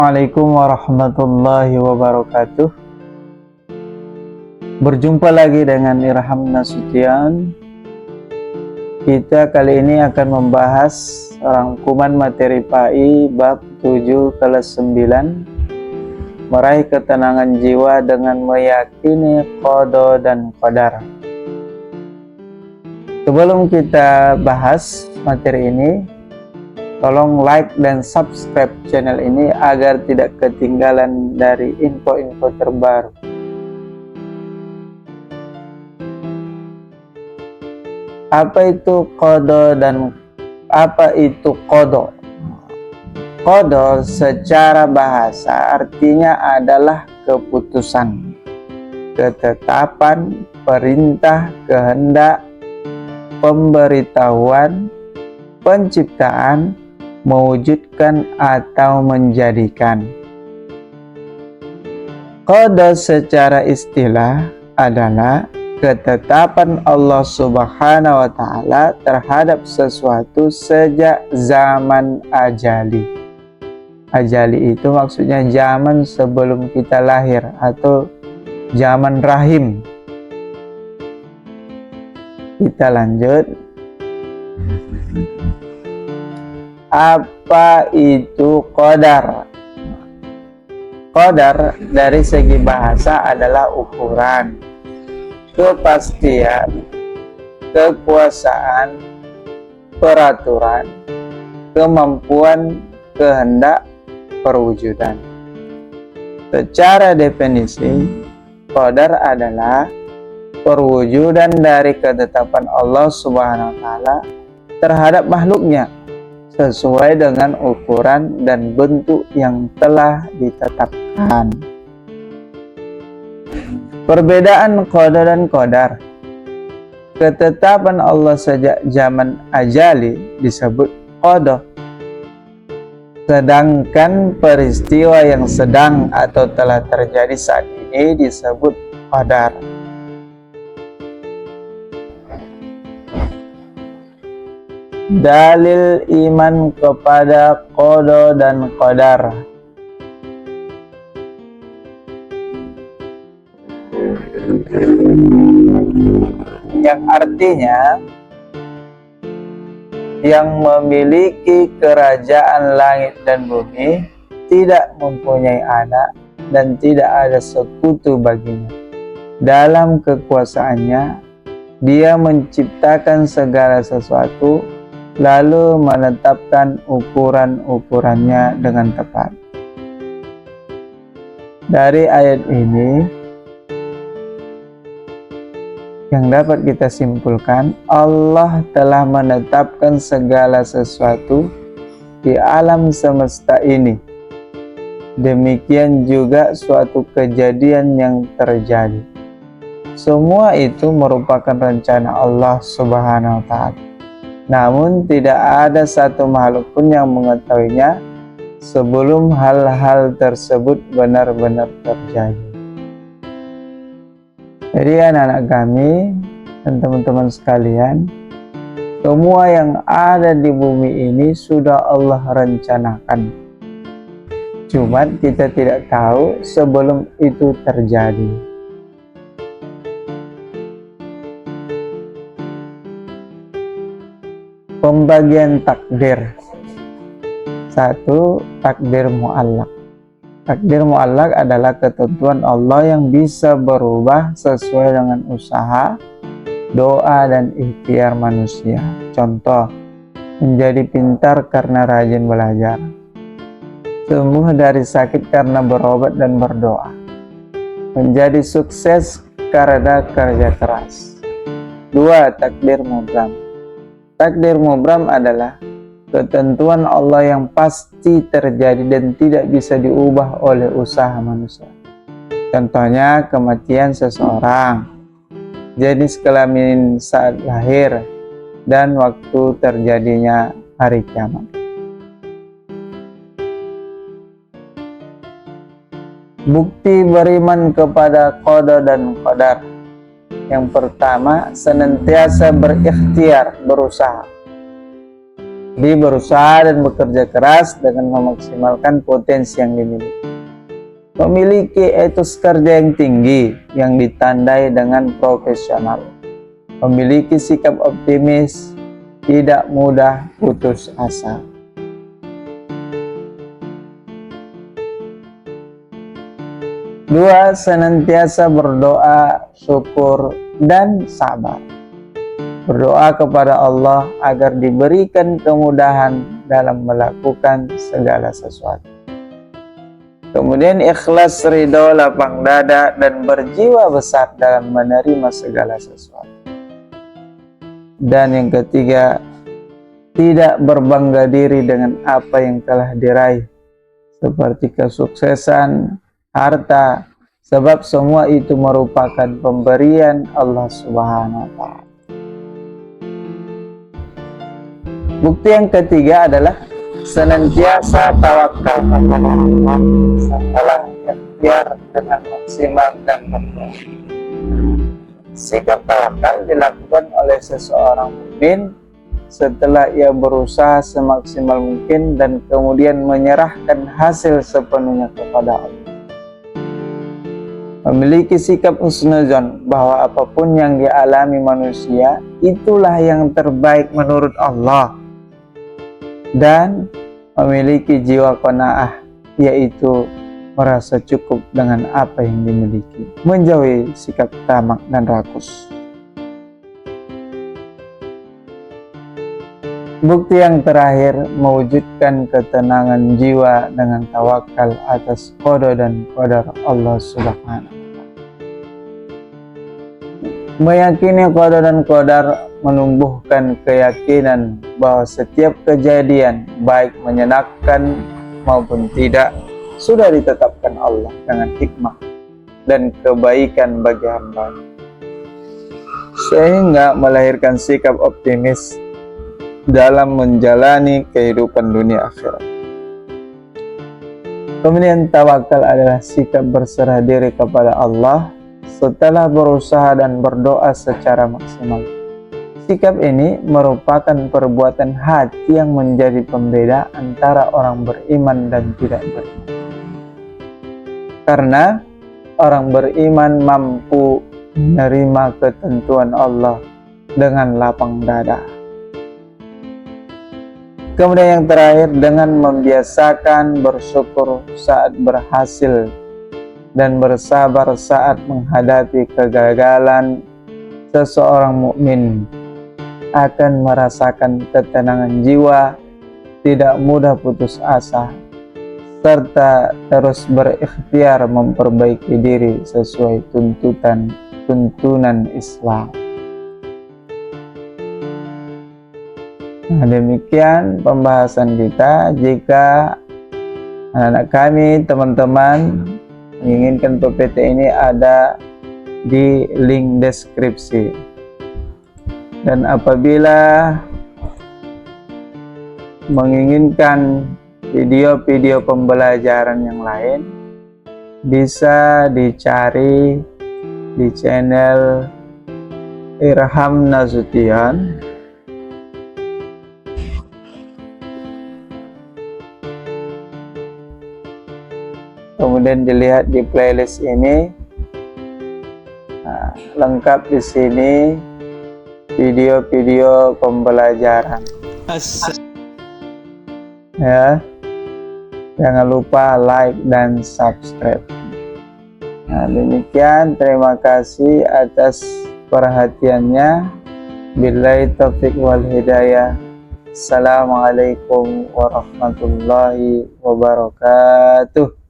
Assalamualaikum warahmatullahi wabarakatuh. Berjumpa lagi dengan Irham Nasution. Kita kali ini akan membahas rangkuman materi PAI bab 7 kelas 9, meraih ketenangan jiwa dengan meyakini qada dan qadar. Sebelum kita bahas materi ini, tolong like dan subscribe channel ini agar tidak ketinggalan dari info-info terbaru. Apa itu qada dan apa itu qada? Qada secara bahasa artinya adalah keputusan, ketetapan, perintah, kehendak, pemberitahuan, penciptaan, mewujudkan atau menjadikan. Qada secara istilah adalah ketetapan Allah Subhanahu wa Ta'ala terhadap sesuatu sejak zaman ajali. Ajali itu maksudnya zaman sebelum kita lahir atau zaman rahim. Kita lanjut. Apa itu qadar? Qadar dari segi bahasa adalah ukuran, kepastian, kekuasaan, peraturan, kemampuan, kehendak, perwujudan. Secara definisi, qadar adalah perwujudan dari ketetapan Allah Subhanahu wa Ta'ala terhadap makhluknya sesuai dengan ukuran dan bentuk yang telah ditetapkan. Perbedaan qada dan qadar. Ketetapan Allah sejak zaman ajali disebut qada, sedangkan peristiwa yang sedang atau telah terjadi saat ini disebut qadar. Dalil iman kepada qada dan qadar. Yang artinya yang memiliki kerajaan langit dan bumi, tidak mempunyai anak dan tidak ada sekutu baginya. Dalam kekuasaannya, Dia menciptakan segala sesuatu lalu menetapkan ukuran-ukurannya dengan tepat. Dari ayat ini yang dapat kita simpulkan, Allah telah menetapkan segala sesuatu di alam semesta ini. Demikian juga suatu kejadian yang terjadi. Semua itu merupakan rencana Allah Subhanahu wa Ta'ala. Namun tidak ada satu makhluk pun yang mengetahuinya sebelum hal-hal tersebut benar-benar terjadi. Jadi anak-anak kami dan teman-teman sekalian, semua yang ada di bumi ini sudah Allah rencanakan. Cuma kita tidak tahu sebelum itu terjadi. Pembagian takdir. 1. Takdir mu'allaq. Takdir mu'allaq adalah ketentuan Allah yang bisa berubah sesuai dengan usaha, doa, dan ikhtiar manusia. Contoh, menjadi pintar karena rajin belajar, sembuh dari sakit karena berobat dan berdoa, menjadi sukses karena kerja keras. 2. Takdir mubram. Takdir mubram adalah ketentuan Allah yang pasti terjadi dan tidak bisa diubah oleh usaha manusia. Contohnya kematian seseorang, jenis kelamin saat lahir, dan waktu terjadinya hari kiamat. Bukti beriman kepada qada dan qadar. Yang pertama, senantiasa berikhtiar, berusaha. Dia berusaha dan bekerja keras dengan memaksimalkan potensi yang dimiliki. Memiliki etos kerja yang tinggi yang ditandai dengan profesional. Memiliki sikap optimis, tidak mudah putus asa. Dua, senantiasa berdoa, syukur, dan sabar. Berdoa kepada Allah agar diberikan kemudahan dalam melakukan segala sesuatu. Kemudian ikhlas, ridho, lapang dada, dan berjiwa besar dalam menerima segala sesuatu. Dan yang ketiga, tidak berbangga diri dengan apa yang telah diraih, seperti kesuksesan, harta, sebab semua itu merupakan pemberian Allah Subhanahu wa Ta'ala. Bukti yang ketiga adalah senantiasa tawakal kepada Allah setelah ikhtiar dengan maksimal dan berdoa. Sikap tawakal dilakukan oleh seseorang mukmin setelah ia berusaha semaksimal mungkin dan kemudian menyerahkan hasil sepenuhnya kepada Allah. Memiliki sikap husnuzon bahwa apapun yang dialami manusia itulah yang terbaik menurut Allah, dan memiliki jiwa qanaah, yaitu merasa cukup dengan apa yang dimiliki, menjauhi sikap tamak dan rakus. Bukti yang terakhir, mewujudkan ketenangan jiwa dengan tawakal atas qada dan qadar Allah Subhanahu wa Ta'ala. Meyakini qada dan qadar menumbuhkan keyakinan bahwa setiap kejadian, baik menyenangkan maupun tidak, sudah ditetapkan Allah dengan hikmah dan kebaikan bagi hamba, sehingga melahirkan sikap optimis dalam menjalani kehidupan dunia akhirat. Kemudian tawakal adalah sikap berserah diri kepada Allah setelah berusaha dan berdoa secara maksimal. Sikap ini merupakan perbuatan hati yang menjadi pembeda antara orang beriman dan tidak beriman. Karena orang beriman mampu menerima ketentuan Allah dengan lapang dada. Kemudian yang terakhir, dengan membiasakan bersyukur saat berhasil dan bersabar saat menghadapi kegagalan, seseorang mukmin akan merasakan ketenangan jiwa, tidak mudah putus asa, serta terus berikhtiar memperbaiki diri sesuai tuntunan Islam. Nah, demikian pembahasan kita. Jika anak-anak kami, teman-teman menginginkan PPT ini, ada di link deskripsi. Dan apabila menginginkan video-video pembelajaran yang lain, bisa dicari di channel Irham Nasution. Kemudian dilihat di playlist ini. Nah, lengkap di sini video-video pembelajaran. Ya, jangan lupa like dan subscribe. Nah, demikian, terima kasih atas perhatiannya. Billahi taufiq wal hidayah. Assalamualaikum warahmatullahi wabarakatuh.